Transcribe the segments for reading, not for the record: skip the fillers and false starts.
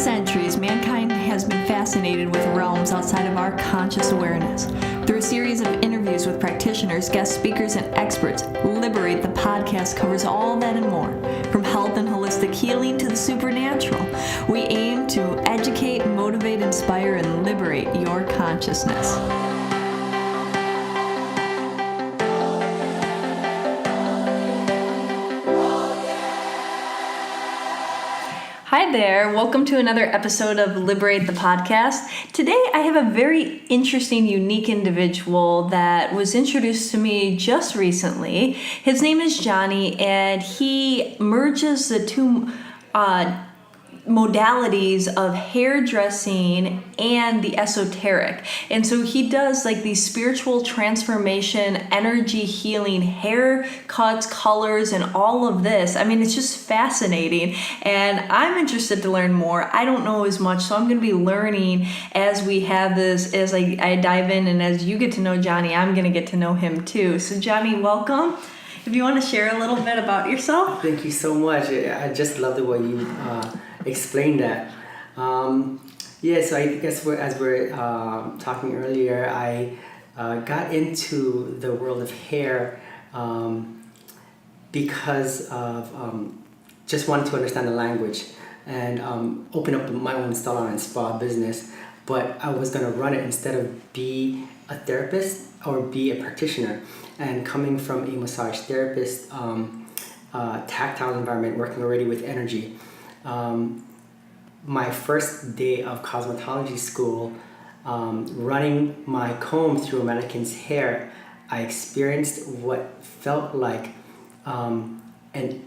centuries, mankind has been fascinated with realms outside of our conscious awareness. Through a series of interviews with practitioners, guest speakers, and experts, Liberate the Podcast covers all that and more. From health and holistic healing to the supernatural, we aim to educate, motivate, inspire, and liberate your consciousness. Hi there, welcome to another episode of Liberate the Podcast. Today I have a very interesting, unique individual that was introduced to me just recently. His name is Johnny, and he merges the two modalities of hairdressing and the esoteric. And so he does like these spiritual transformation, energy healing, haircuts, colors, and all of this. I mean, it's just fascinating. And I'm interested to learn more. I don't know as much, so I'm going to be learning as we have this, as I dive in, and as you get to know Johnny, I'm going to get to know him too. So Johnny, welcome. If you want to share a little bit about yourself. Thank you so much. I just love the way you explained that. So I guess as we're talking earlier, I got into the world of hair because of just wanting to understand the language and open up my own salon and spa business. But I was going to run it instead of be a therapist or be a practitioner. And coming from a massage therapist, tactile environment, working already with energy, my first day of cosmetology school, running my comb through a mannequin's hair, I experienced what felt like an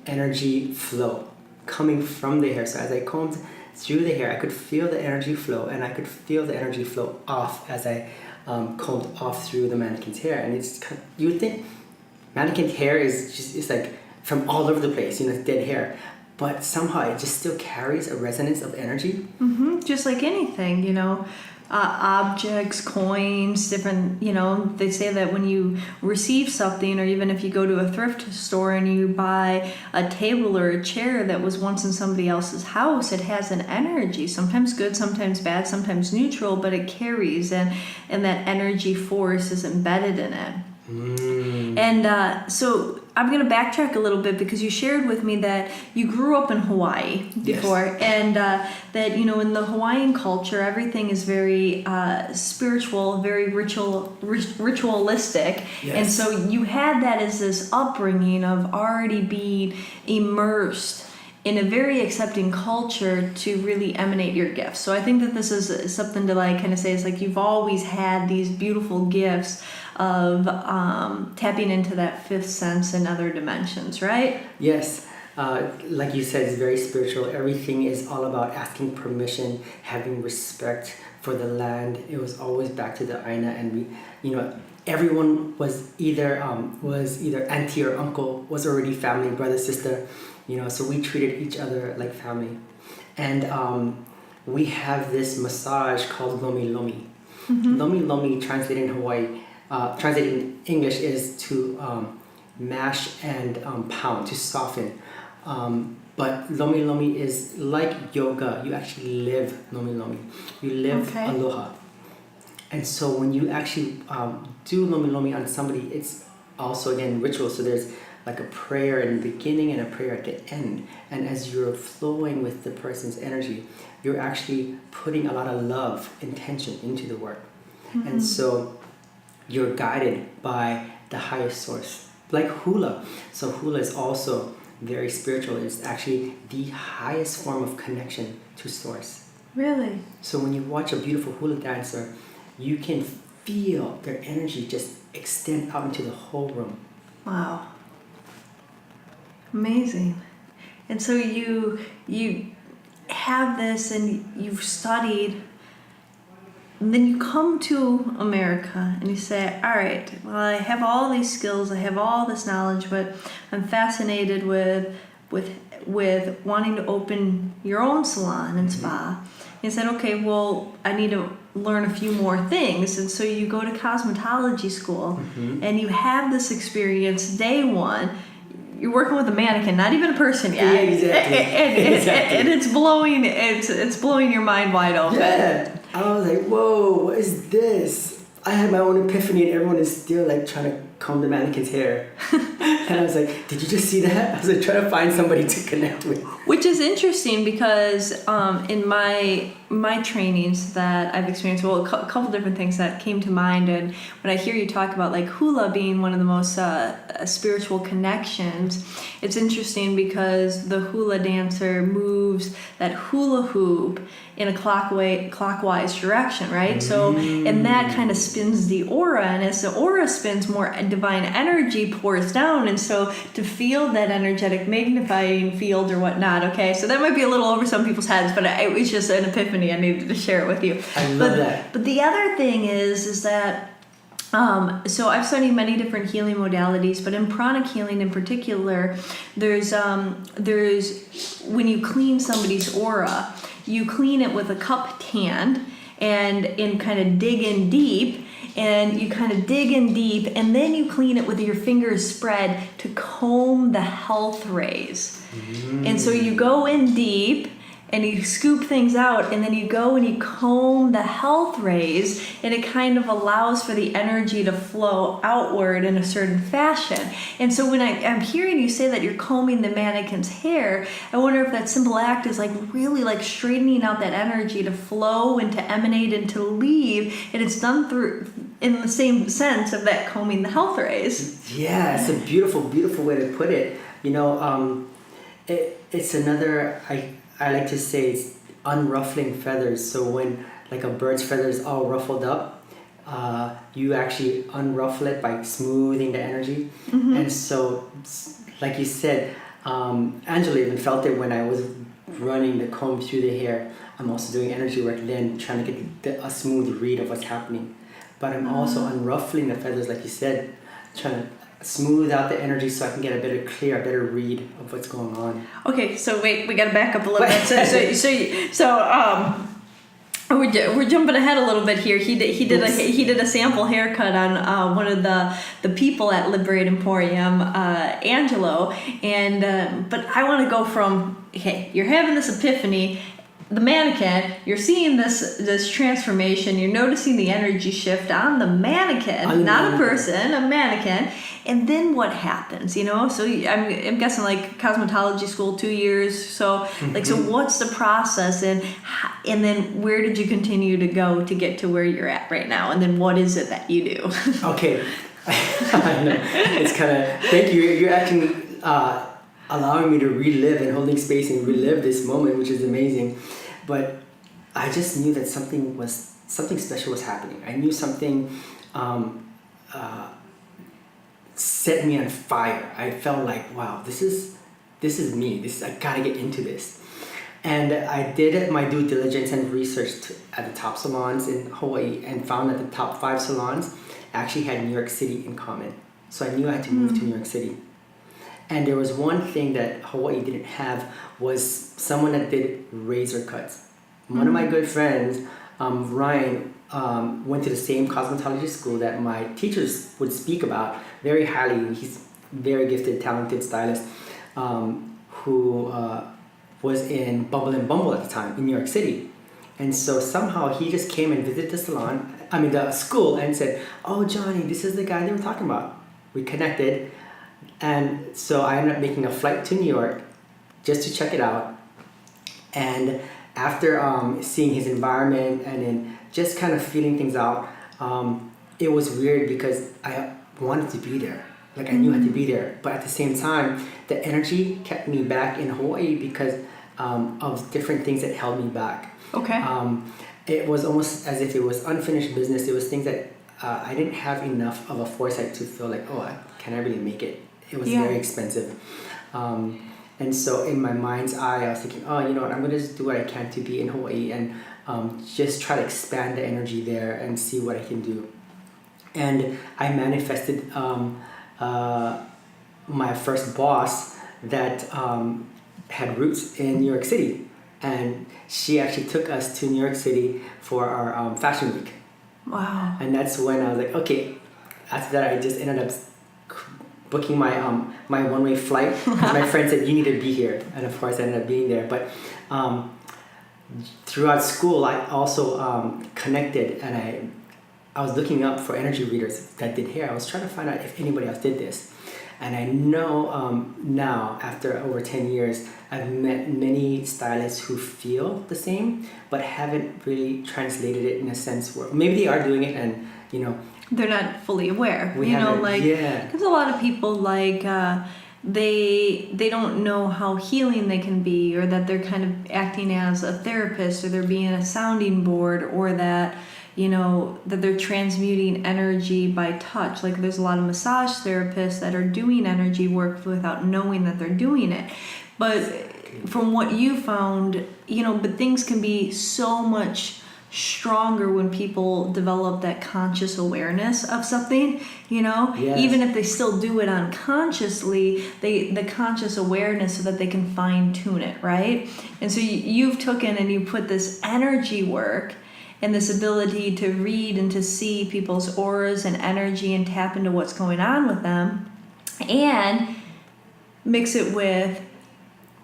energy flow coming from the hair. So as I combed through the hair, I could feel the energy flow, and I could feel the energy flow off as I combed off through the mannequin's hair. And it's kind of, you would think mannequin hair is just, it's like from all over the place, it's dead hair. But somehow it just still carries a resonance of energy. Mm-hmm. Just like anything, objects, coins, different, they say that when you receive something, or even if you go to a thrift store and you buy a table or a chair that was once in somebody else's house, it has an energy, sometimes good, sometimes bad, sometimes neutral, but it carries, and that energy force is embedded in it. And so I'm going to backtrack a little bit, because you shared with me that you grew up in Hawaii before. Yes. And that, in the Hawaiian culture, everything is very spiritual, very ritualistic. Yes. And so you had that as this upbringing of already being immersed in a very accepting culture to really emanate your gifts. So I think that this is something to kind of say, is you've always had these beautiful gifts of tapping into that fifth sense and other dimensions, right? Yes. Like you said, it's very spiritual. Everything is all about asking permission, having respect for the land. It was always back to the Aina, and everyone was either auntie or uncle, was already family, brother, sister. So we treated each other like family. And we have this massage called lomi lomi. Mm-hmm. Lomi lomi, translated in Hawaii, translated in English, is to mash and pound, to soften. But lomi lomi is like yoga. You actually live lomi lomi. You live aloha. And so when you actually do lomi lomi on somebody, it's also, again, ritual. So there's like a prayer in the beginning and a prayer at the end. And as you're flowing with the person's energy, you're actually putting a lot of love, intention into the work. Mm-hmm. And so you're guided by the highest source, like hula. So hula is also very spiritual. It's actually the highest form of connection to source. Really? So when you watch a beautiful hula dancer, you can feel their energy just extend out into the whole room. Wow. Amazing. And so you have this, and you've studied, and then you come to America and you say, all right, well, I have all these skills, I have all this knowledge, but I'm fascinated with wanting to open your own salon and spa. And you said, okay, well, I need to learn a few more things. And so you go to cosmetology school, and you have this experience day one. you're working with a mannequin, not even a person yet. Yeah, exactly. And it's blowing your mind wide open. Yeah. I was like, whoa, what is this? I had my own epiphany and everyone is still like trying to comb the mannequin's hair. And I was like, did you just see that? I was like trying to find somebody to connect with. Which is interesting because in my trainings that I've experienced, well, a couple different things that came to mind, and when I hear you talk about like hula being one of the most spiritual connections, it's interesting because the hula dancer moves that hula hoop in a clockwise direction, right? So, and that kind of spins the aura, and as the aura spins, more divine energy pours down, and so to feel that energetic magnifying field or whatnot, okay? So that might be a little over some people's heads, but it was just an epiphany. I needed to share it with you. I love that. But the other thing is that so I've studied many different healing modalities, but in pranic healing in particular, there's when you clean somebody's aura, you clean it with a cupped hand and kind of dig in deep, and you kind of dig in deep, and then you clean it with your fingers spread to comb the health rays. And so you go in deep and you scoop things out, and then you go and you comb the health rays, and it kind of allows for the energy to flow outward in a certain fashion. And so when I'm hearing you say that you're combing the mannequin's hair, I wonder if that simple act is like really like straightening out that energy to flow and to emanate and to leave, and it's done through in the same sense of that combing the health rays. Yeah, it's a beautiful, beautiful way to put it. You know, it's another, I like to say it's unruffling feathers. So when like a bird's feathers all ruffled up, you actually unruffle it by smoothing the energy. And so, like you said, Angelo even felt it when I was running the comb through the hair. I'm also doing energy work then, trying to get a smooth read of what's happening. But I'm also unruffling the feathers, like you said, trying to smooth out the energy so I can get a better read of what's going on. Okay, so wait, we got to back up a little bit. So we're jumping ahead a little bit here. He did a sample haircut on one of the people at Liberate Emporium, Angelo, and but I want to go from, okay, you're having this epiphany. The mannequin, you're seeing this transformation, you're noticing the energy shift on the mannequin, not a person, a mannequin, and then what happens, you know? So I'm guessing like cosmetology school, 2 years, so like, so what's the process, and then where did you continue to go to get to where you're at right now, and then what is it that you do? Okay, I know, it's kind of, thank you, you're actually allowing me to relive and holding space and relive this moment, which is amazing. But I just knew that something special was happening. I knew something set me on fire. I felt like, wow, this is me. I gotta get into this. And I did my due diligence and research at the top salons in Hawaii, and found that the top 5 salons actually had New York City in common. So I knew I had to move to New York City. And there was one thing that Hawaii didn't have, was someone that did razor cuts. One of my good friends, Ryan, went to the same cosmetology school that my teachers would speak about very highly. He's very gifted, talented stylist, who was in Bumble and Bumble at the time in New York City. And so somehow he just came and visited the school, and said, "Oh, Johnny, this is the guy they were talking about." We connected. And so I ended up making a flight to New York just to check it out. And after seeing his environment and then just kind of feeling things out, it was weird because I wanted to be there. Like I knew I had to be there. But at the same time, the energy kept me back in Hawaii because of different things that held me back. Okay. It was almost as if it was unfinished business. It was things that I didn't have enough of a foresight to feel like, can I really make it? It was very expensive. And so in my mind's eye, I was thinking, you know what, I'm going to just do what I can to be in Hawaii and just try to expand the energy there and see what I can do. And I manifested my first boss that had roots in New York City. And she actually took us to New York City for our fashion week. Wow. And that's when I was like, okay, after that I just ended up booking my one-way flight. My friend said, you need to be here. And of course I ended up being there. But throughout school, I also connected, and I was looking up for energy readers that did hair. I was trying to find out if anybody else did this. And I know now, after over 10 years, I've met many stylists who feel the same, but haven't really translated it in a sense where maybe they are doing it and, they're not fully aware. Yeah. Because a lot of people they don't know how healing they can be, or that they're kind of acting as a therapist, or they're being a sounding board, or that that they're transmuting energy by touch. Like there's a lot of massage therapists that are doing energy work without knowing that they're doing it. But from what you found, but things can be so much stronger when people develop that conscious awareness of something, Yes. even if they still do it unconsciously, the conscious awareness so that they can fine tune it, right? And so you've taken and you put this energy work and this ability to read and to see people's auras and energy and tap into what's going on with them, and mix it with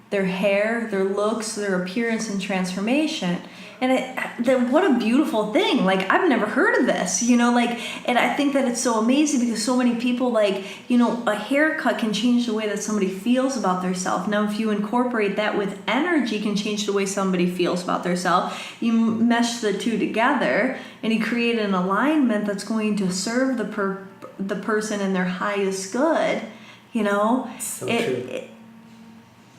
their hair, their looks, their appearance and transformation. And what a beautiful thing. Like, I've never heard of this, and I think that it's so amazing because so many people, a haircut can change the way that somebody feels about themselves. Now, if you incorporate that with energy, can change the way somebody feels about themselves. You mesh the two together and you create an alignment that's going to serve the person in their highest good, So true.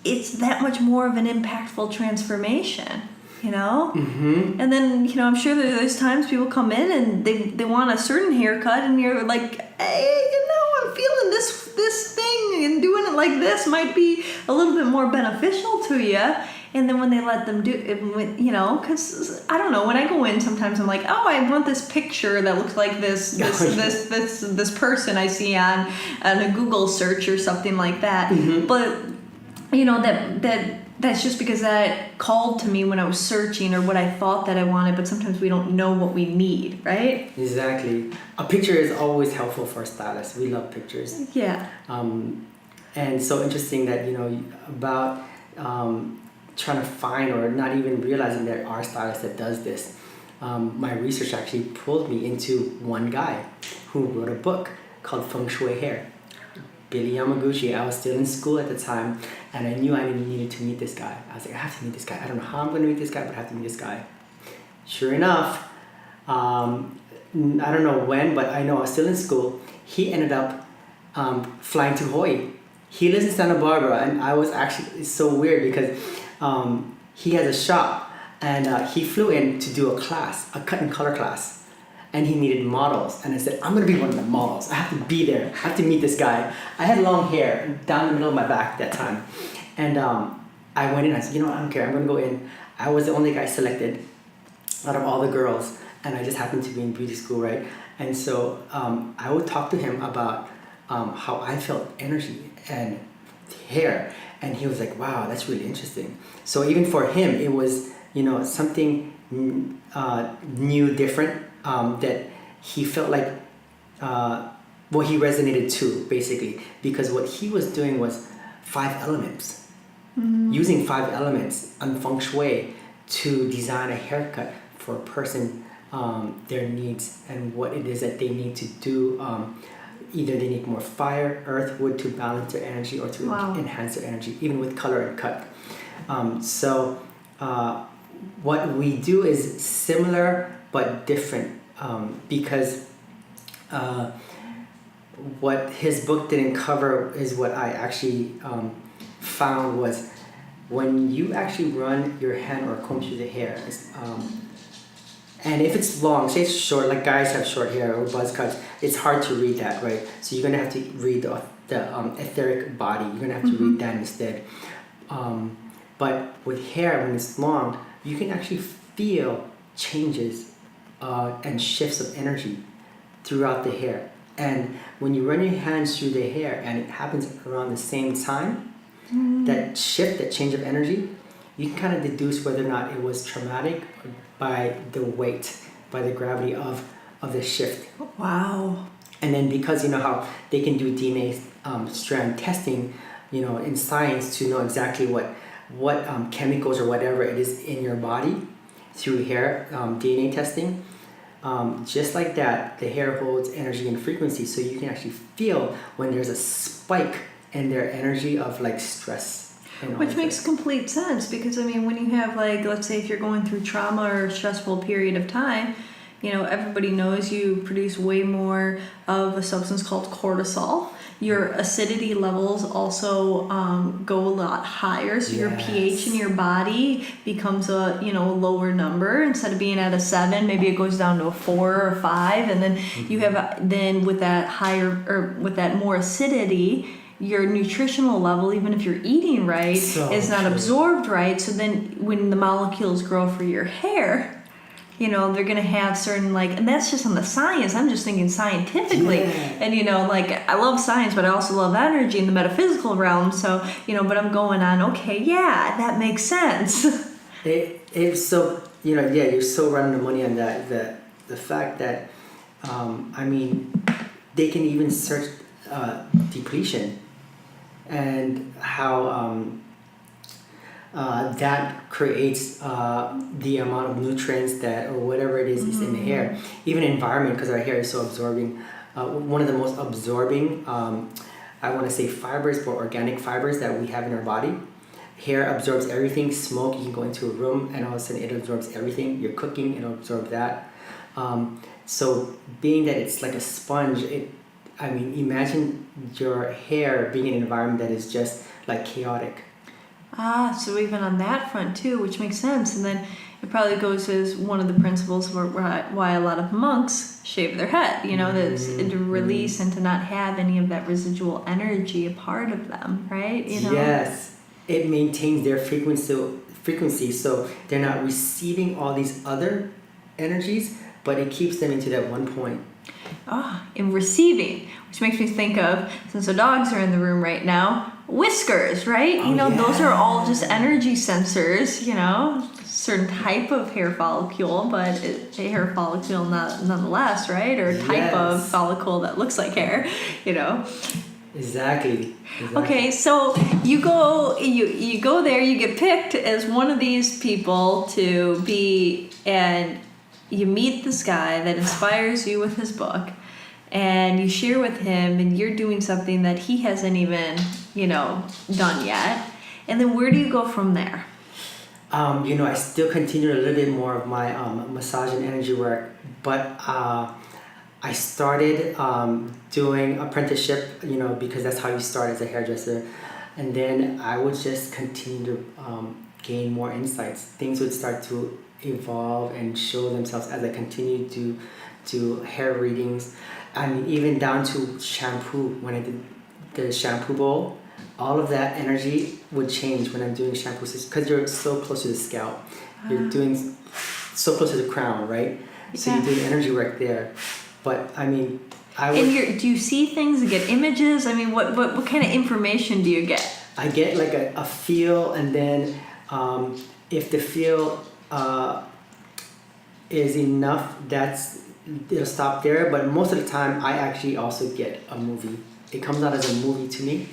It's that much more of an impactful transformation. Mm-hmm. And then, I'm sure there's times people come in and they want a certain haircut, and you're like, hey, I'm feeling this thing, and doing it like this might be a little bit more beneficial to you. And then when they let them do it, because I don't know, when I go in, sometimes I'm like, oh, I want this picture that looks like this person I see on a Google search or something like that. Mm-hmm. But that's just because that called to me when I was searching, or what I thought that I wanted, but sometimes we don't know what we need, right? Exactly. A picture is always helpful for stylists. We love pictures. Yeah. And so interesting that, about trying to find, or not even realizing there are stylists that does this. My research actually pulled me into one guy who wrote a book called Feng Shui Hair. Billy Yamaguchi. I was still in school at the time, and I knew I needed to meet this guy. I was like, I have to meet this guy. I don't know how I'm going to meet this guy, but I have to meet this guy. Sure enough, I don't know when, but I know I was still in school. He ended up flying to Hawaii. He lives in Santa Barbara, and I was actually, it's so weird because he has a shop, and he flew in to do a class, a cut and color class. And he needed models, and I said, I'm gonna be one of the models. I have to be there. I have to meet this guy. I had long hair down the middle of my back at that time, and I went in. I said, I don't care. I'm gonna go in. I was the only guy selected out of all the girls, and I just happened to be in beauty school, right? And so I would talk to him about how I felt energy and hair, and he was like, wow, that's really interesting. So even for him, it was something new, different. That he felt like, he resonated to, basically, because what he was doing was 5 elements, using 5 elements on feng shui to design a haircut for a person, their needs and what it is that they need to do. Either they need more fire, earth, wood to balance their energy, or to enhance their energy, even with color and cut. What we do is similar but different, because what his book didn't cover is what I actually found was when you actually run your hand or comb through the hair, and if it's long, say it's short, like guys have short hair or buzz cuts, it's hard to read that, right? So you're gonna have to read the etheric body. You're gonna have to read that instead. But with hair, when it's long, you can actually feel changes and shifts of energy throughout the hair. And when you run your hands through the hair and it happens around the same time, that shift, that change of energy, you can kind of deduce whether or not it was traumatic by the weight, by the gravity of the shift. Wow. And then because you know how they can do DNA strand testing, you know, in science to know exactly what chemicals or whatever it is in your body through hair DNA testing. Just like that, the hair holds energy and frequency, so you can actually feel when there's a spike in their energy of like stress. Which makes complete sense, because I mean, when you have, like, let's say if you're going through trauma or a stressful period of time, you know, everybody knows you produce way more of a substance called cortisol. Your acidity levels also go a lot higher, so your pH in your body becomes a, you know, lower number. Instead of being at a 7, maybe it goes down to a 4 or 5, and then you have then with that higher, or with that more acidity, your nutritional level, even if you're eating right, is not absorbed right. So then when the molecules grow for your hair, you know, they're going to have certain, like, and that's just on the science. I'm just thinking scientifically. And, you know, like, I love science, but I also love energy in the metaphysical realm. So, you know, but I'm going on, okay, yeah, that makes sense. It's so, you know, yeah, you're so running the money on that. The fact that, I mean, they can even search depletion and how that creates the amount of nutrients that, or whatever it is in the hair. Even environment, because our hair is so absorbing. One of the most absorbing, I want to say fibers, but organic fibers that we have in our body. Hair absorbs everything. Smoke, you can go into a room and all of a sudden it absorbs everything. You're cooking, it'll absorb that. So being that it's like a sponge, I mean, imagine your hair being in an environment that is just like chaotic. So even on that front too, which makes sense. And then it probably goes as one of the principles why a lot of monks shave their head, you know, that's to release and to not have any of that residual energy a part of them, right? You know? Yes, it maintains their frequency, so they're not receiving all these other energies, but it keeps them into that one point. In receiving, which makes me think of, since the dogs are in the room right now, whiskers, right? You know, those are all just energy sensors, you know, certain type of hair follicle, but a hair follicle nonetheless, right? Or a type of follicle that looks like hair, you know. Exactly. Okay, so you go there, you get picked as one of these people to be, and you meet this guy that inspires you with his book, and you share with him, and you're doing something that he hasn't even, you know, done yet. And then where do you go from there? You know, I still continue a little bit more of my massage and energy work, but I started doing apprenticeship, you know, because that's how you start as a hairdresser. And then I would just continue to gain more insights. Things would start to evolve and show themselves as I continued to do hair readings. I mean, even down to shampoo. When I did the shampoo bowl, all of that energy would change when I'm doing shampoo, because you're so close to the scalp. You're doing so close to the crown, right? So you're doing energy work there. But I mean, do you see things and get images? I mean, what kind of information do you get? I get like a feel, and then if the feel is enough, it'll stop there. But most of the time, I actually also get a movie. It comes out as a movie to me.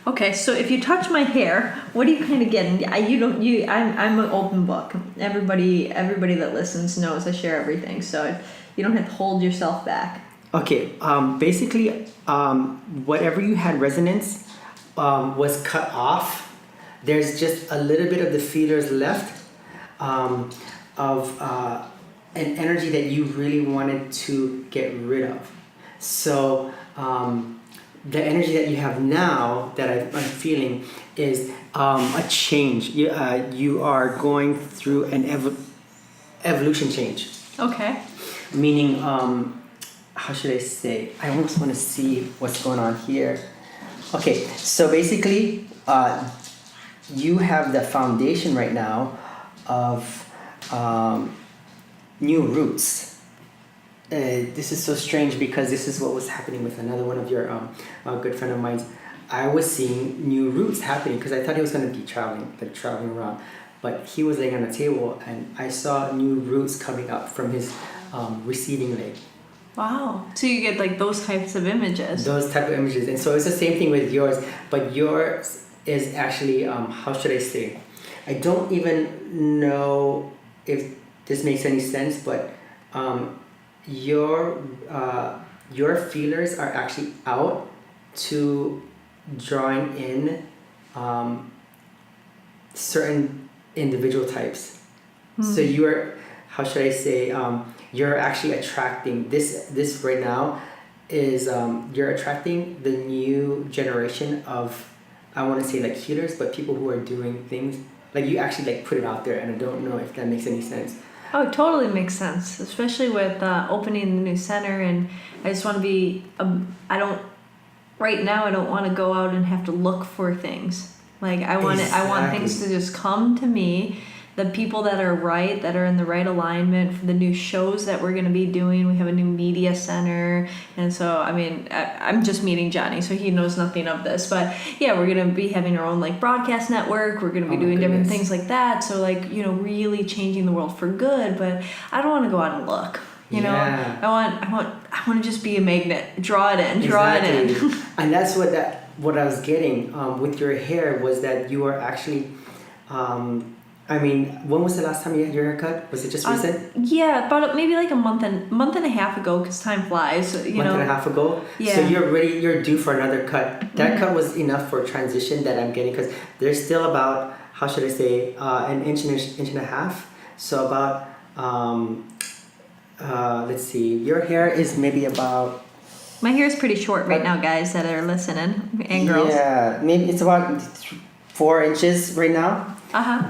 Okay, so if you touch my hair, what do you kind of get? I'm an open book. Everybody that listens knows I share everything, so you don't have to hold yourself back. Okay, basically, whatever you had resonance was cut off. There's just a little bit of the feelers left of an energy that you really wanted to get rid of. So the energy that you have now that I'm feeling is a change. You are going through an evolution change. Okay. Meaning, how should I say? I almost want to see what's going on here. Okay, so basically, you have the foundation right now of new roots. This is so strange because this is what was happening with another one of your good friend of mine. I was seeing new roots happening because I thought he was going to be traveling around, but he was laying on a table and I saw new roots coming up from his receding leg. Wow. So you get like those types of images. Those type of images. And so it's the same thing with yours, but yours is actually, how should I say? I don't even know if this makes any sense, but your feelers are actually out to drawing in certain individual types. So you're, how should I say, you're actually attracting this right now is you're attracting the new generation of, I want to say like healers, but people who are doing things like you actually like put it out there, and I don't know if that makes any sense. Oh, it totally makes sense, especially with opening the new center. And I just want to be, right now I don't want to go out and have to look for things. Like I want things to just come to me. The people that are right, that are in the right alignment for the new shows that we're going to be doing. We have a new media center. And so, I mean, I'm just meeting Johnny, so he knows nothing of this. But yeah, we're going to be having our own like broadcast network. We're going to be doing different things like that. So like, really changing the world for good. But I don't want to go out and look. You know, I want to just be a magnet. Draw it in, it in. And that's what I was getting with your hair was that you are actually... I mean, when was the last time you had your haircut? Was it just recent? Yeah, about maybe like a month and a half ago, because time flies. Month and a half ago? Yeah. So you're due for another cut. That cut was enough for transition that I'm getting, because there's still about, how should I say, an inch and a half. So about, let's see, your hair is maybe about... My hair is pretty short right now, guys that are listening, and girls. Yeah, maybe it's about 4 inches right now.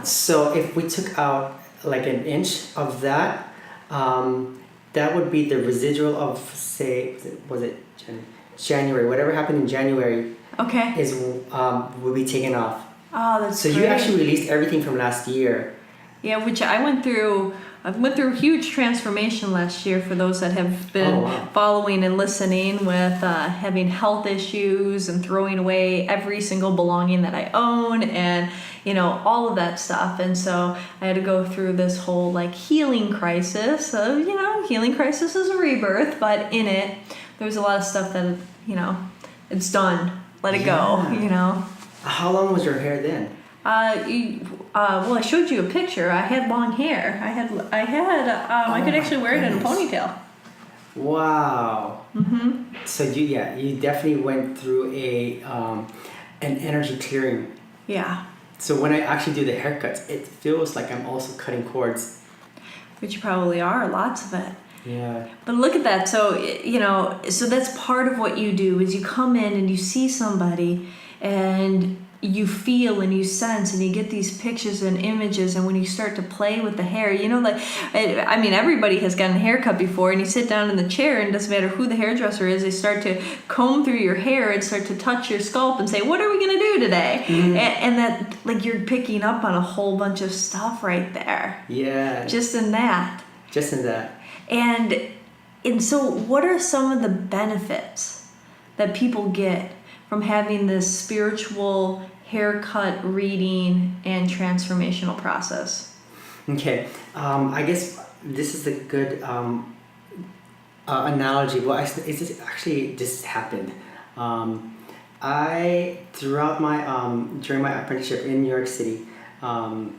So if we took out like an inch of that, that would be the residual of, say, was it January? Whatever happened in January. Okay. Will be taken off. Oh, that's so great. You actually released everything from last year. Yeah, which I went through huge transformation last year for those that have been following and listening with having health issues and throwing away every single belonging that I own and, all of that stuff. And so I had to go through this whole like healing crisis of, healing crisis is a rebirth, but in it, there was a lot of stuff that, it's done. Let it go, How long was your hair then? Well, I showed you a picture. I had long hair. I could actually wear it in a ponytail. Wow. So you definitely went through an energy clearing. Yeah. So when I actually do the haircuts, it feels like I'm also cutting cords. Which you probably are, lots of it. Yeah. But look at that. So, so that's part of what you do is you come in and you see somebody and you feel and you sense and you get these pictures and images, and when you start to play with the hair, everybody has gotten a haircut before, and you sit down in the chair and it doesn't matter who the hairdresser is, they start to comb through your hair and start to touch your scalp and say, what are we going to do today? And that, like, you're picking up on a whole bunch of stuff right there. Yeah. Just in that. And so what are some of the benefits that people get from having this spiritual haircut reading and transformational process? Okay, I guess this is a good analogy. Well, this happened. Throughout during my apprenticeship in New York City, I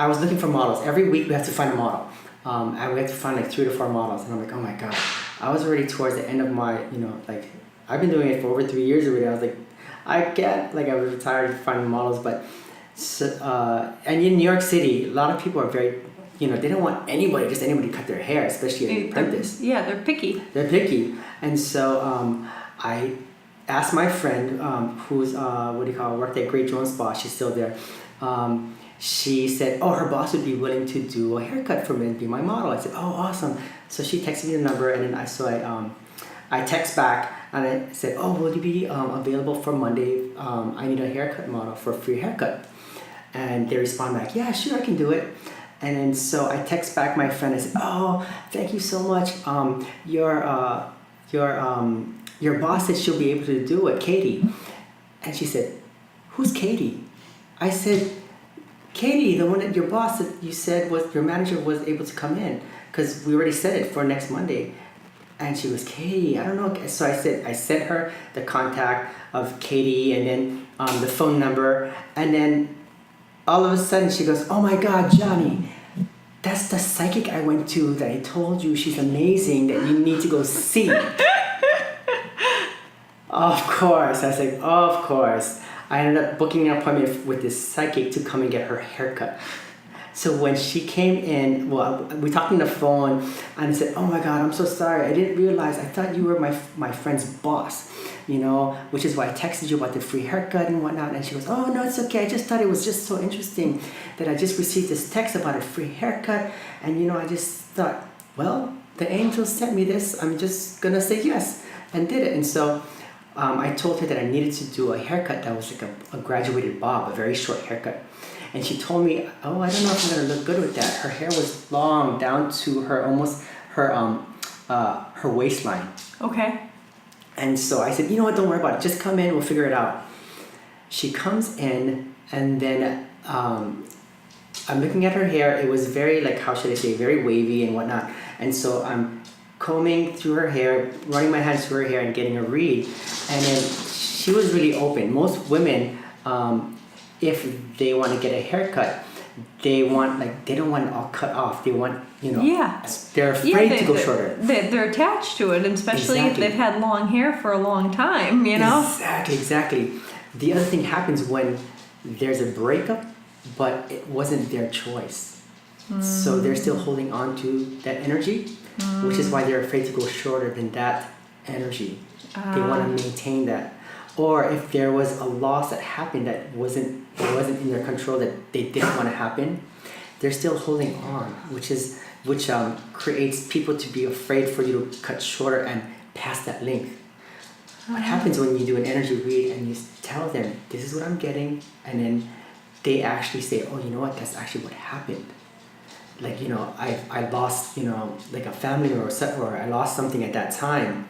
was looking for models. Every week we have to find a model. And we had to find like 3 to 4 models, and I'm like, oh my god. I was already towards the end of my, I've been doing it for over 3 years already. I was like, I was tired of finding models, but, and in New York City, a lot of people are very, they don't want anybody to cut their hair, especially an apprentice. Yeah, they're picky. And so, I asked my friend, who's, worked at Great Jones Spa, she's still there. She said, her boss would be willing to do a haircut for me and be my model. I said, awesome. So she texted me the number, and then I text back and I said, will you be available for Monday? I need a haircut model for a free haircut. And they respond back, yeah, sure, I can do it. And then so I text back my friend. I said, thank you so much. Your boss said she'll be able to do it, Katie. And she said, who's Katie? I said, Katie, the one that your boss that you said was your manager was able to come in. because we already said it for next Monday. And she goes, Katie, I don't know. So I sent her the contact of Katie and then the phone number. And then all of a sudden she goes, oh my God, Johnny, that's the psychic I went to that I told you she's amazing, that you need to go see. Of course. I was like, of course. I ended up booking an appointment with this psychic to come and get her haircut. So when she came in, well, we talked on the phone, and I said, oh my God, I'm so sorry. I didn't realize, I thought you were my friend's boss, you know, which is why I texted you about the free haircut and whatnot. And she goes, oh no, it's okay. I just thought it was just so interesting that I just received this text about a free haircut. And you know, I just thought, well, the angel sent me this. I'm just gonna say yes, and did it. And so I told her that I needed to do a haircut that was like a graduated bob, a very short haircut. And she told me, oh, I don't know if I'm gonna look good with that. Her hair was long down to her waistline. Okay. And so I said, you know what, don't worry about it. Just come in, we'll figure it out. She comes in, and then I'm looking at her hair. It was very, like, how should I say, very wavy and whatnot. And so I'm combing through her hair, running my hands through her hair and getting a read. And then she was really open. Most women, if they want to get a haircut, they don't want it all cut off. They want, you know, they're afraid to go shorter. They're attached to it, and especially Exactly. if they've had long hair for a long time, you know? Exactly. The other thing happens when there's a breakup, but it wasn't their choice. So they're still holding on to that energy, which is why they're afraid to go shorter than that energy. They want to maintain that. Or if there was a loss that happened that wasn't in their control, that they didn't want to happen, they're still holding on, which creates people to be afraid for you to cut shorter and pass that length. What happens when you do an energy read and you tell them, this is what I'm getting, and then they actually say, oh, you know what, that's actually what happened. Like, you know, I lost, you know, like a family or I lost something at that time,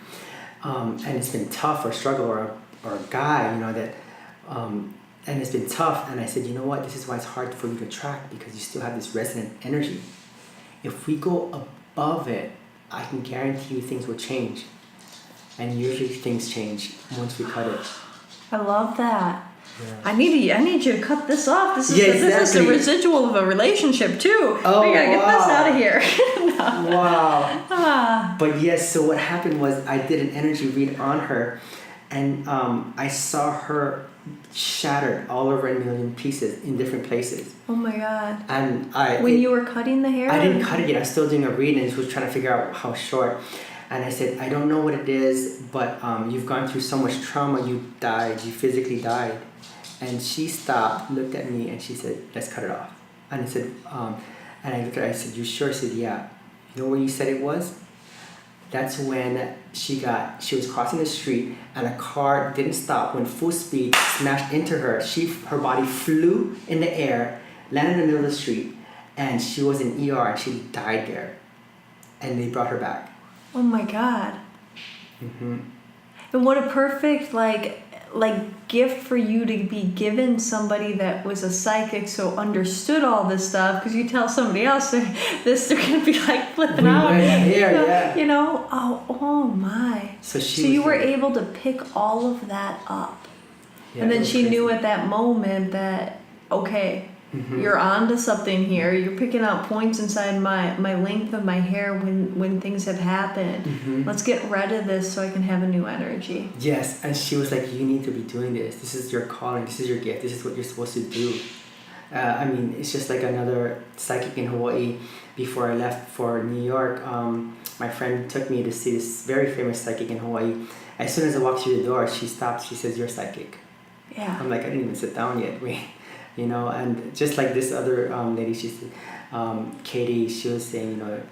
and it's been tough, or struggle, or a guy, you know, that, and it's been tough. And I said, you know what, this is why it's hard for you to track, because you still have this resonant energy. If we go above it, I can guarantee you things will change. And usually things change once we cut it. I love that. Yeah. I need you to cut this off. This is Yeah, this is the residual of a relationship too. Oh, we gotta get this out of here. No. Wow. But yes, so what happened was I did an energy read on her, and I saw her shattered all over a million pieces in different places. Oh my God. And when you were cutting the hair? I didn't cut it yet. I was still doing a read, and she was trying to figure out how short. And I said, I don't know what it is, but you've gone through so much trauma. You physically died. And she stopped, looked at me, and she said, let's cut it off. And I said, and I looked at her, I said, you sure? She said, yeah. You know where you said it was? That's when she was crossing the street, and a car didn't stop, went full speed, smashed into her. Her body flew in the air, landed in the middle of the street, and she was in ER, and she died there. And they brought her back. Oh my God. Mm-hmm. And what a perfect like gift for you to be given somebody that was a psychic, so understood all this stuff. Because you tell somebody else this, they're gonna be like flipping out. Yeah. You know. Oh my. So you were able to pick all of that up, and then she knew at that moment that okay. Mm-hmm. You're onto something here. You're picking out points inside my length of my hair when things have happened. Mm-hmm. Let's get rid of this so I can have a new energy. Yes, and she was like, you need to be doing this. This is your calling. This is your gift. This is what you're supposed to do. I mean, it's just like another psychic in Hawaii. Before I left for New York, my friend took me to see this very famous psychic in Hawaii. As soon as I walked through the door, she stopped. She says, you're psychic. Yeah. I'm like, I didn't even sit down yet. Wait. You know, and just like this other lady, she said, Katie, she was saying, you know,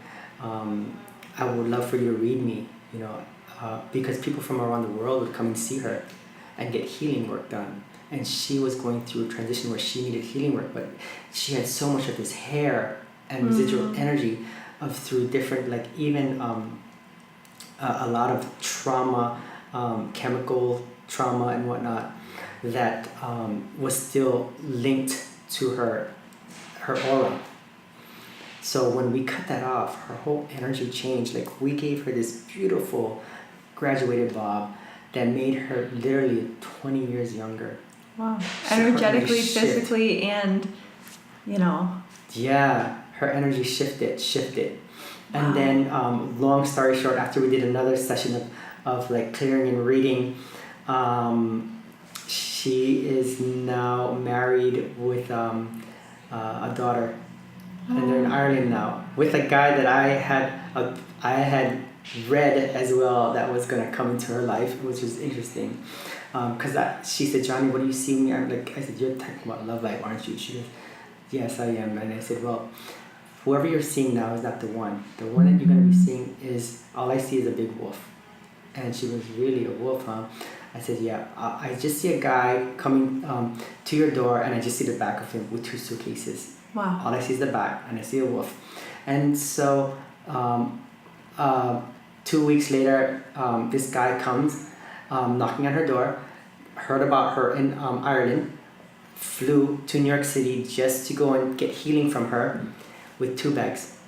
I would love for you to read me, you know, because people from around the world would come and see her and get healing work done. And she was going through a transition where she needed healing work, but she had so much of this hair and residual energy through different, like even a lot of trauma, chemical trauma and whatnot, that was still linked to her aura. So when we cut that off, her whole energy changed. Like we gave her this beautiful graduated bob that made her literally 20 years younger. Wow. So her Energetically, energy shifted. physically, and, you know. Yeah, her energy shifted. And Wow. then, long story short, after we did another session of like clearing and reading, she is now married with a daughter, and they're in Ireland now with a guy that I had read as well that was gonna come into her life, which was interesting. Because she said, Johnny, what do you see me? I said, you're talking about love life, aren't you? She goes, yes, I am. And I said, well, whoever you're seeing now is not the one. The one that you're going to be seeing is, all I see is a big wolf. And she was, really a wolf, huh? I said, yeah, I just see a guy coming to your door, and I just see the back of him with 2 suitcases. Wow. All I see is the back, and I see a wolf. And so 2 weeks later, this guy comes knocking on her door, heard about her in Ireland, flew to New York City just to go and get healing from her with 2 bags,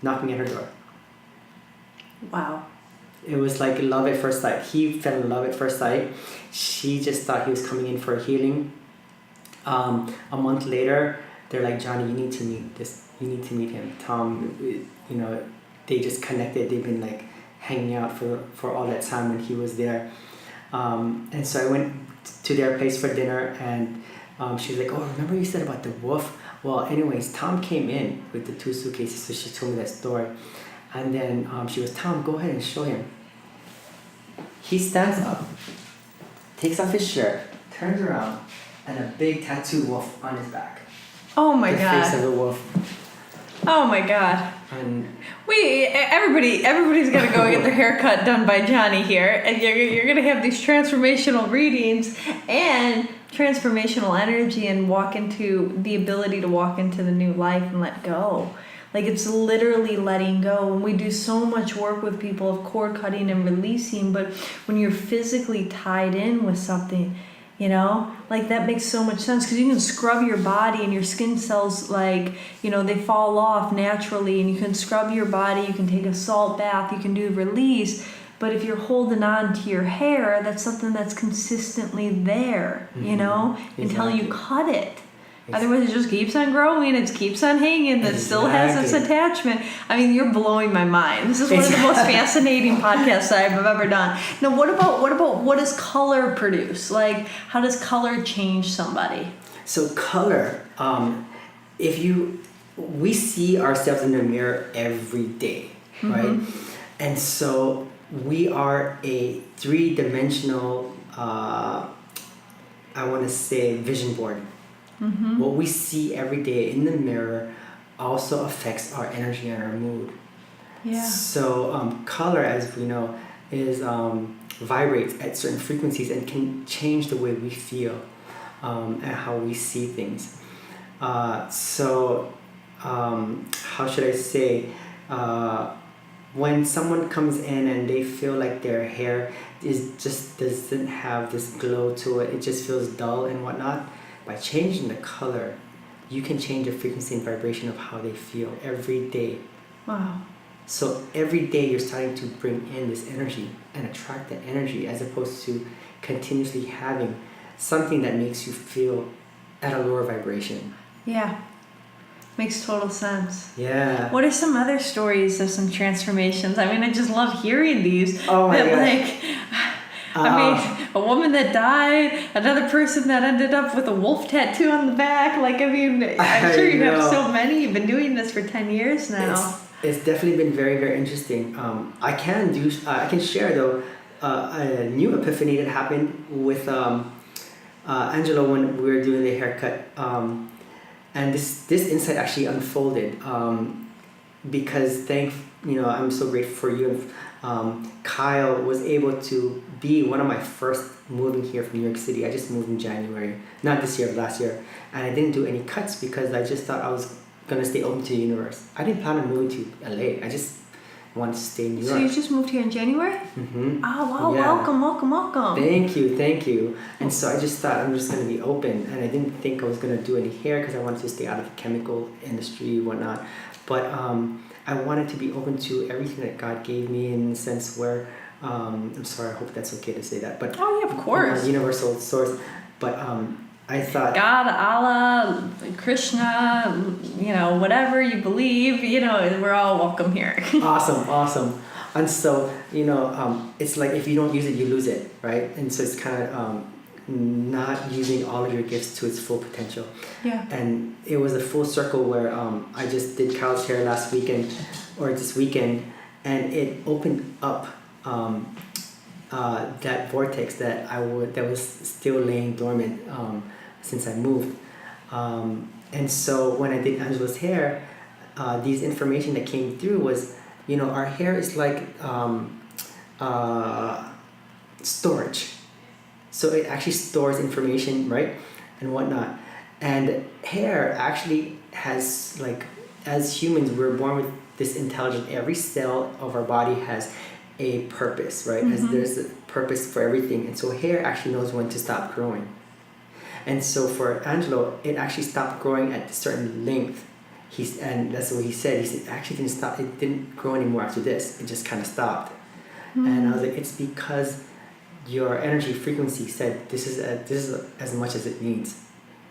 knocking at her door. Wow. It was like love at first sight. He fell in love at first sight. She just thought he was coming in for healing. A month later, they're like, Johnny, you need to meet him. Tom, they just connected. They've been like hanging out for all that time when he was there. And so I went to their place for dinner, and she was like, oh, remember you said about the wolf? Well, anyways, Tom came in with the 2 suitcases, so she told me that story. And then she was, Tom, go ahead and show him. He stands up, takes off his shirt, turns around, and a big tattooed wolf on his back. Oh my the God. face of the wolf. Oh my God. And Everybody's gonna go get their hair cut done by Johnny here, and you're gonna have these transformational readings and transformational energy, and walk into the ability to walk into the new life and let go. Like, it's literally letting go. And we do so much work with people of cord cutting and releasing, but when you're physically tied in with something, like, that makes so much sense, because you can scrub your body and your skin cells, like, they fall off naturally, and you can scrub your body, you can take a salt bath, you can do release. But if you're holding on to your hair, that's something that's consistently there, until you cut it. Otherwise, it just keeps on growing, it keeps on hanging, it still has this attachment. I mean, you're blowing my mind. This is one of the most fascinating podcasts I've ever done. Now, what does color produce? Like, how does color change somebody? so color, we see ourselves in the mirror every day, right? And so we are a 3-dimensional, vision board. What we see every day in the mirror also affects our energy and our mood. Yeah. So color, as we know, is vibrates at certain frequencies and can change the way we feel and how we see things. How should I say? When someone comes in and they feel like their hair doesn't have this glow to it, it just feels dull and whatnot. By changing the color, you can change the frequency and vibration of how they feel every day. Wow. So every day you're starting to bring in this energy and attract that energy, as opposed to continuously having something that makes you feel at a lower vibration. Yeah. Makes total sense. Yeah. What are some other stories of some transformations? I mean, I just love hearing these. Oh my God. A woman that died, another person that ended up with a wolf tattoo on the back. Like, I mean, I'm sure you have so many. You've been doing this for 10 years now. It's definitely been very, very interesting. I can share though a new epiphany that happened with Angelo when we were doing the haircut. And this insight actually unfolded because I'm so grateful for you. Kyle was able to be one of my first moving here from New York City. I just moved in January, not this year, but last year. And I didn't do any cuts because I just thought I was going to stay open to the universe. I didn't plan on moving to LA. I just wanted to stay in New York. So you just moved here in January? Mm-hmm. Oh, wow. Yeah. Welcome. Thank you. And so I just thought I'm just going to be open. And I didn't think I was going to do any hair because I wanted to stay out of the chemical industry, whatnot. but I wanted to be open to everything that God gave me in the sense where I'm sorry, I hope that's okay to say that, but Oh yeah, of course. Universal source. But I thought God, Allah, Krishna, whatever you believe, we're all welcome here. awesome. And so it's like if you don't use it, you lose it, right? And so it's kind of not using all of your gifts to its full potential. Yeah. And it was a full circle where I just did Kyle's hair last weekend or this weekend, and it opened up that vortex that that was still laying dormant since I moved. And so when I did Angelo's hair, these information that came through was, our hair is like storage. So it actually stores information, right? And whatnot. And hair actually has, like, as humans, we're born with this intelligence. Every cell of our body has a purpose, right? As there's a purpose for everything. And so hair actually knows when to stop growing. And so for Angelo, it actually stopped growing at a certain length. And that's what he said. He said it actually didn't stop. It didn't grow anymore after this. It just kind of stopped. And I was like, it's because your energy frequency said this is as much as it needs.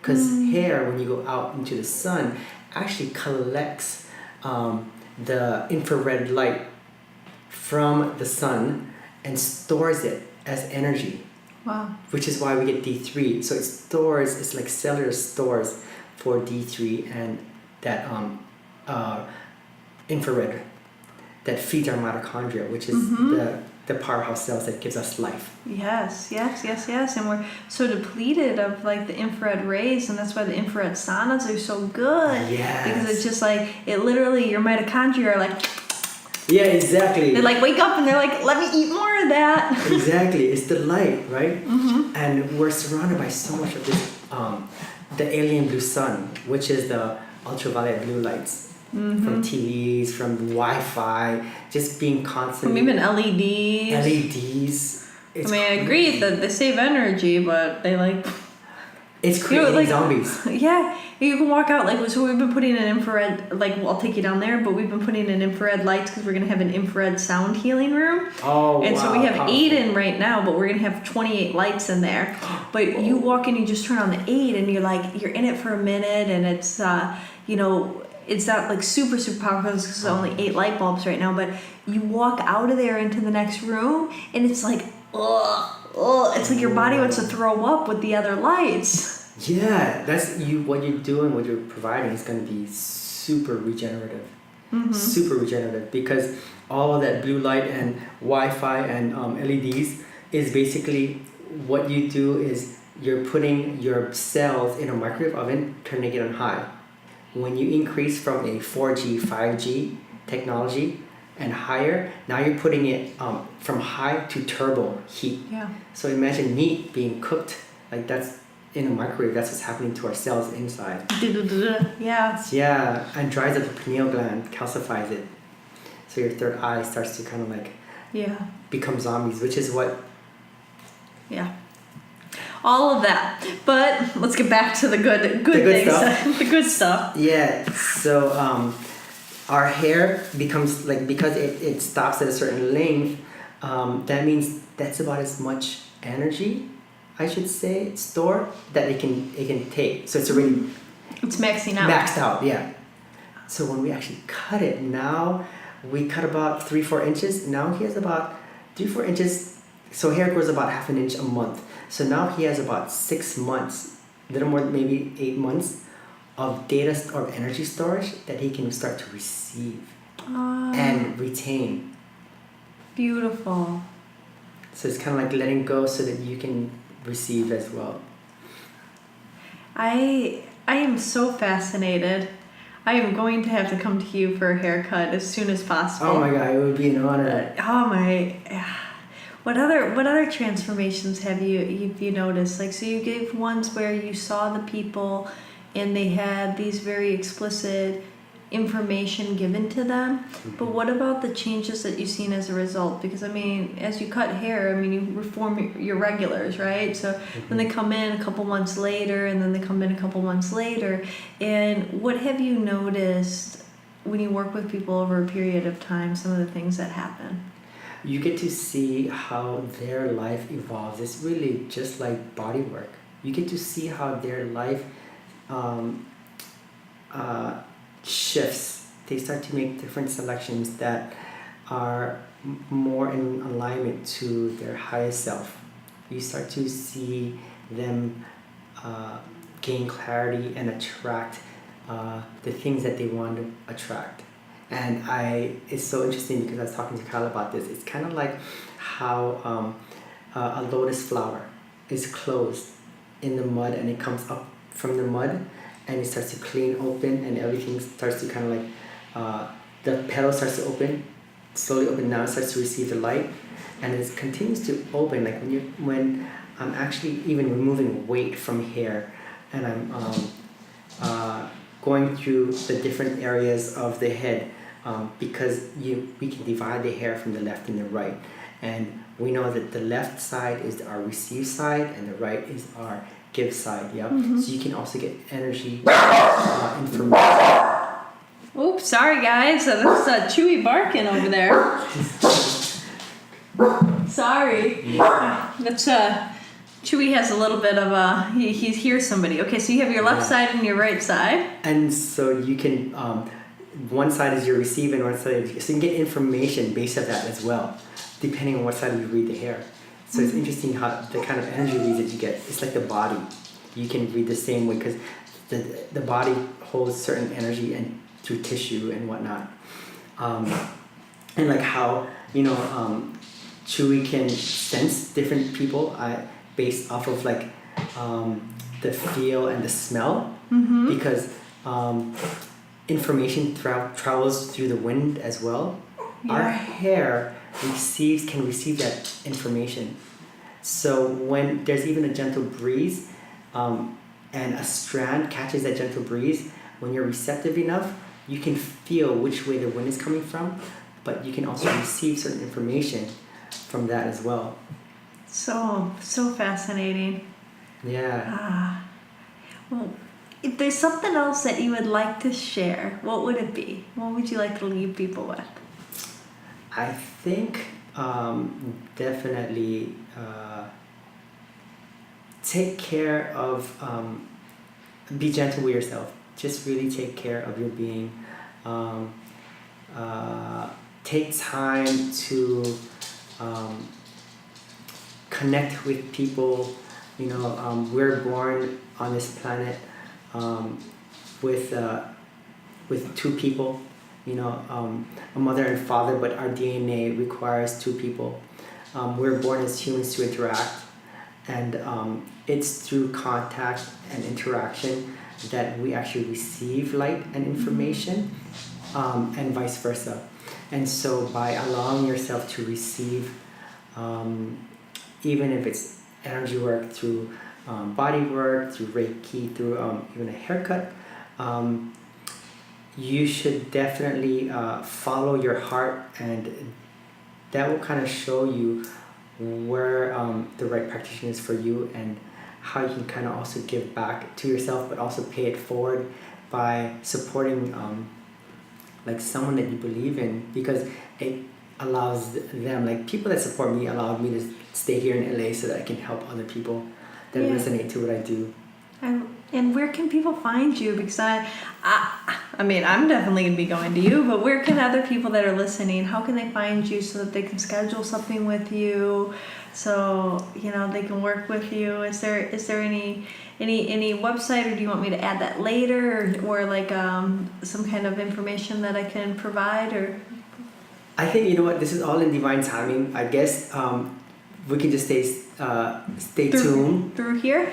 Because hair, when you go out into the sun, actually collects the infrared light from the sun and stores it as energy. Wow. Which is why we get D3. So it's like cellular stores for D3 and that infrared that feeds our mitochondria, which is the powerhouse cells that gives us life. Yes. And we're so depleted of like the infrared rays, and that's why the infrared saunas are so good. Yes. Because it's just like, it literally, your mitochondria are like, yeah, exactly. they like wake up and they're like, let me eat more of that. Exactly. It's the light, right? And we're surrounded by so much of this, the alien blue sun, which is the ultraviolet blue lights. From TVs, from Wi-Fi, just being constantly... From even LEDs. LEDs. I agree that they save energy, but they like... It's creating zombies. Yeah, you can walk out, like, so we've been putting an infrared, like, I'll take you down there, but we've been putting in infrared lights because we're going to have an infrared sound healing room. Oh, and wow, so we have powerful. 8 in right now, but we're going to have 28 lights in there. But you walk in, you just turn on the 8, and you're in it for a minute, and it's, it's not like super powerful because there's only 8 light bulbs right now, but you walk out of there into the next room, and it's like, it's like your body wants to throw up with the other lights. Yeah, that's what you're doing, what you're providing is going to be super regenerative. Super regenerative, because all of that blue light and Wi-Fi and LEDs is basically what you do is you're putting your cells in a microwave oven, turning it on high. When you increase from a 4G, 5G technology and higher, now you're putting it from high to turbo heat. Yeah. So imagine meat being cooked, like that's in a microwave, that's what's happening to our cells inside. Yeah. Yeah, and dries up the pineal gland, calcifies it. So your third eye starts to kind of like become zombies, which is what... Yeah. All of that. But let's get back to the good things. Stuff. The good stuff. Yeah, so our hair becomes, like, because it stops at a certain length, that means that's about as much energy, I should say, stored that it can take. So it's already... It's maxing out. Maxed out, yeah. So when we actually cut it, now we cut about 3-4 inches. Now he has about 3-4 inches. So hair grows about half an inch a month. So now he has about 6 months, a little more, maybe 8 months of data or energy storage that he can start to receive and retain. Beautiful. So it's kind of like letting go so that you can receive as well. I am so fascinated. I am going to have to come to you for a haircut as soon as possible. Oh my God, it would be an honor. What other transformations have you noticed? Like, so you gave ones where you saw the people and they had these very explicit information given to them. But what about the changes that you've seen as a result? Because I mean, as you cut hair, I mean, you reform your regulars, right? So then they come in a couple months later, and then they come in a couple months later. And what have you noticed when you work with people over a period of time, some of the things that happen? You get to see how their life evolves. It's really just like body work. You get to see how their life shifts. They start to make different selections that are more in alignment to their highest self. You start to see them gain clarity and attract the things that they want to attract. And it's so interesting because I was talking to Kyle about this. It's kind of like how a lotus flower is closed in the mud, and it comes up from the mud and it starts to clean open, and everything starts to kind of like the petal starts to open, slowly open. Now it starts to receive the light, and it continues to open. Like when I'm actually even removing weight from here, and I'm going through the different areas of the head, because we can divide the hair from the left and the right, and we know that the left side is our receive side and the right is our give side. Yeah. Mm-hmm. So you can also get energy information. Oops, sorry guys. That's Chewy barking over there. Sorry. That's Chewy has a little bit of he hears somebody. Okay, so you have your left side and your right side. And so you can one side is your receive and one side so you can get information based on that as well, depending on what side you read the hair. So it's interesting how the kind of energy reads that you get. It's like the body. You can read the same way because the body holds certain energy and through tissue and whatnot. And like how, Chewy can sense different people based off of like the feel and the smell, because information travels through the wind as well. Yeah. Our hair can receive that information. So when there's even a gentle breeze, and a strand catches that gentle breeze, when you're receptive enough, you can feel which way the wind is coming from, but you can also receive certain information from that as well. So fascinating. Yeah. Well, if there's something else that you would like to share, what would it be? What would you like to leave people with? I think definitely take care of, be gentle with yourself. Just really take care of your being. Take time to connect with people. We're born on this planet with two people. A mother and father, but our DNA requires two people. We're born as humans to interact, and it's through contact and interaction that we actually receive light and information, and vice versa. And so by allowing yourself to receive, even if it's energy work through body work, through Reiki, through even a haircut, you should definitely follow your heart, and that will kind of show you where the right practitioner is for you, and how you can kind of also give back to yourself, but also pay it forward by supporting like someone that you believe in, because it allows them, like people that support me allowed me to stay here in LA so that I can help other people that resonate to what I do. And where can people find you? Because I mean, I'm definitely going to be going to you, but where can other people that are listening, how can they find you so that they can schedule something with you, so, they can work with you? Is there any website, or do you want me to add that later, or like some kind of information that I can provide? Or I think, this is all in divine timing. I guess we can just stay tuned. Through here?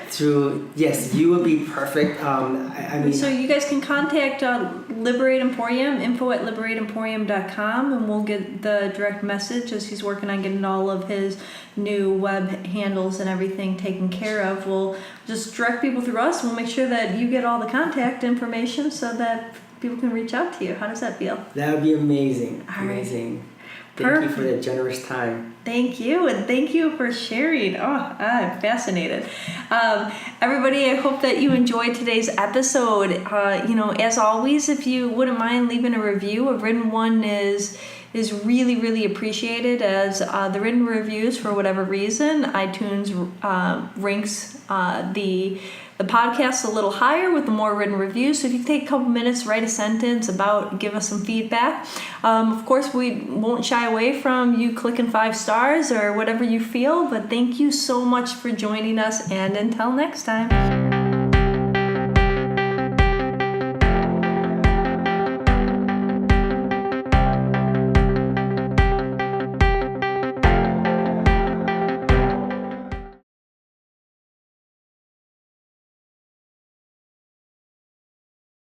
Yes, you will be perfect. I mean. So you guys can contact Liberate Emporium, info@liberateemporium.com, and we'll get the direct message as he's working on getting all of his new web handles and everything taken care of. We'll just direct people through us. We'll make sure that you get all the contact information so that people can reach out to you. How does that feel? That would be amazing. All right. Amazing. Thank you for the generous time. Thank you, and thank you for sharing. Oh, I'm fascinated. Everybody, I hope that you enjoyed today's episode. As always, if you wouldn't mind leaving a review, a written one is really, really appreciated, as the written reviews, for whatever reason, iTunes ranks the podcast a little higher with the more written reviews. So if you take a couple minutes, write a sentence give us some feedback. Of course, we won't shy away from you clicking 5 stars or whatever you feel, but thank you so much for joining us, and until next time.